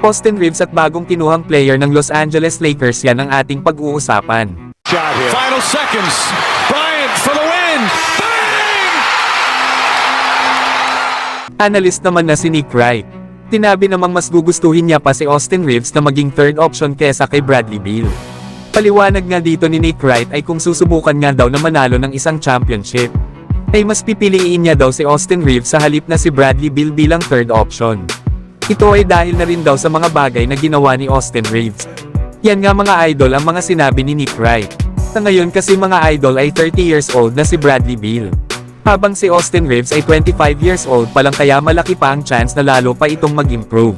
Austin Reeves at bagong kinuhang player ng Los Angeles Lakers, yan ang ating pag-uusapan. Final seconds. Bryant for the win. Bang! Analyst naman na si Nick Wright. Tinabi namang mas gugustuhin niya pa si Austin Reeves na maging third option kesa kay Bradley Beal. Paliwanag nga dito ni Nick Wright ay kung susubukan nga daw na manalo ng isang championship, ay mas pipiliin niya daw si Austin Reeves sa halip na si Bradley Beal bilang third option. Ito ay dahil na rin daw sa mga bagay na ginawa ni Austin Reeves. Yan nga mga idol ang mga sinabi ni Nick Wright. Sa ngayon kasi mga idol ay 30 years old na si Bradley Beal, habang si Austin Reeves ay 25 years old pa lang, kaya malaki pa ang chance na lalo pa itong mag-improve.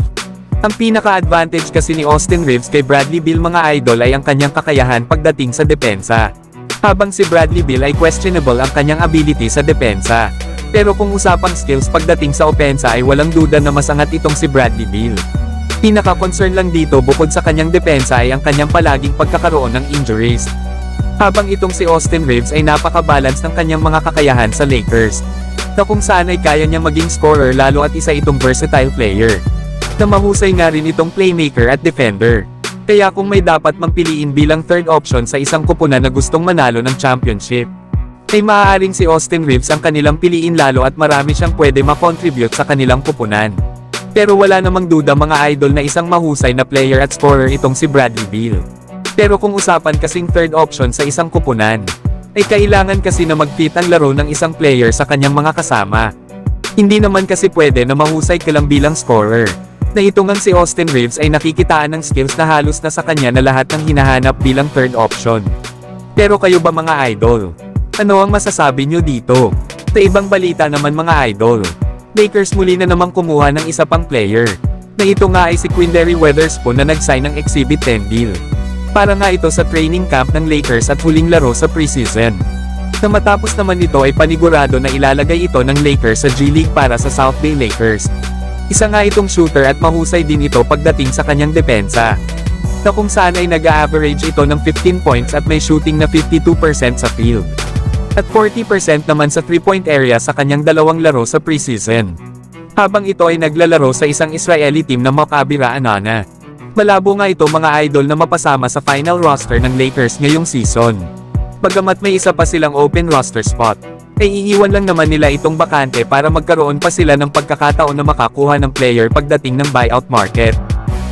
Ang pinaka-advantage kasi ni Austin Reeves kay Bradley Beal mga idol ay ang kanyang kakayahan pagdating sa depensa, habang si Bradley Beal ay questionable ang kanyang ability sa depensa. Pero kung usapang skills pagdating sa opensa ay walang duda na masangat itong si Bradley Beal. Pinaka-concern lang dito bukod sa kanyang depensa ay ang kanyang palaging pagkakaroon ng injuries, habang itong si Austin Reeves ay napaka-balance ng kanyang mga kakayahan sa Lakers, na kung saan ay kaya niya maging scorer lalo at isa itong versatile player, na mahusay nga rin itong playmaker at defender. Kaya kung may dapat piliin bilang third option sa isang kupunan na gustong manalo ng championship, ay maaaring si Austin Reeves ang kanilang piliin lalo at marami siyang pwede makontribute sa kanilang kupunan. Pero wala namang duda mga idol na isang mahusay na player at scorer itong si Bradley Beal. Pero kung usapan kasing third option sa isang kupunan, ay kailangan kasi na mag-fit ang laro ng isang player sa kanyang mga kasama. Hindi naman kasi pwede na mahusay ka lang bilang scorer, na ito ngang si Austin Reeves ay nakikitaan ng skills na halos na sa kanya na lahat ng hinahanap bilang third option. Pero kayo ba mga idol? Ano ang masasabi nyo dito? Sa ibang balita naman mga idol, Lakers muli na namang kumuha ng isa pang player, na ito nga ay si Quinndary Weatherspoon na nag-sign ng Exhibit 10 deal. Para nga ito sa training camp ng Lakers at huling laro sa preseason. Na matapos naman ito ay panigurado na ilalagay ito ng Lakers sa G League para sa South Bay Lakers. Isa nga itong shooter at mahusay din ito pagdating sa kanyang depensa, na kung saan ay nag-a-average ito ng 15 points at may shooting na 52% sa field, at 40% naman sa 3-point area sa kanyang dalawang laro sa preseason. Habang ito ay naglalaro sa isang Israeli team na Maccabi Ra'anana. Malabo nga ito mga idol na mapasama sa final roster ng Lakers ngayong season. Bagamat may isa pa silang open roster spot, ay iiwan lang naman nila itong bakante para magkaroon pa sila ng pagkakataon na makakuha ng player pagdating ng buyout market.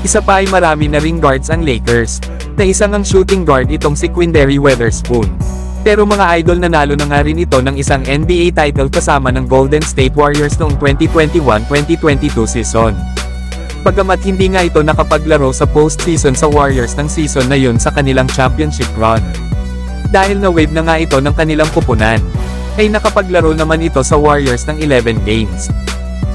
Isa pa ay marami na ring guards ang Lakers, na isang ang shooting guard itong si Quinndary Weatherspoon. Pero mga idol nanalo na nga rin ito ng isang NBA title kasama ng Golden State Warriors noong 2021-2022 season. Bagamat hindi nga ito nakapaglaro sa postseason sa Warriors ng season na yun sa kanilang championship run, dahil na-waive na nga ito ng kanilang kupunan, ay nakapaglaro naman ito sa Warriors ng 11 games.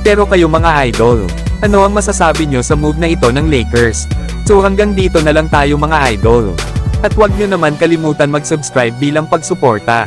Pero kayo mga idol, ano ang masasabi nyo sa move na ito ng Lakers? So hanggang dito na lang tayo mga idol. At huwag nyo naman kalimutan mag-subscribe bilang pagsuporta.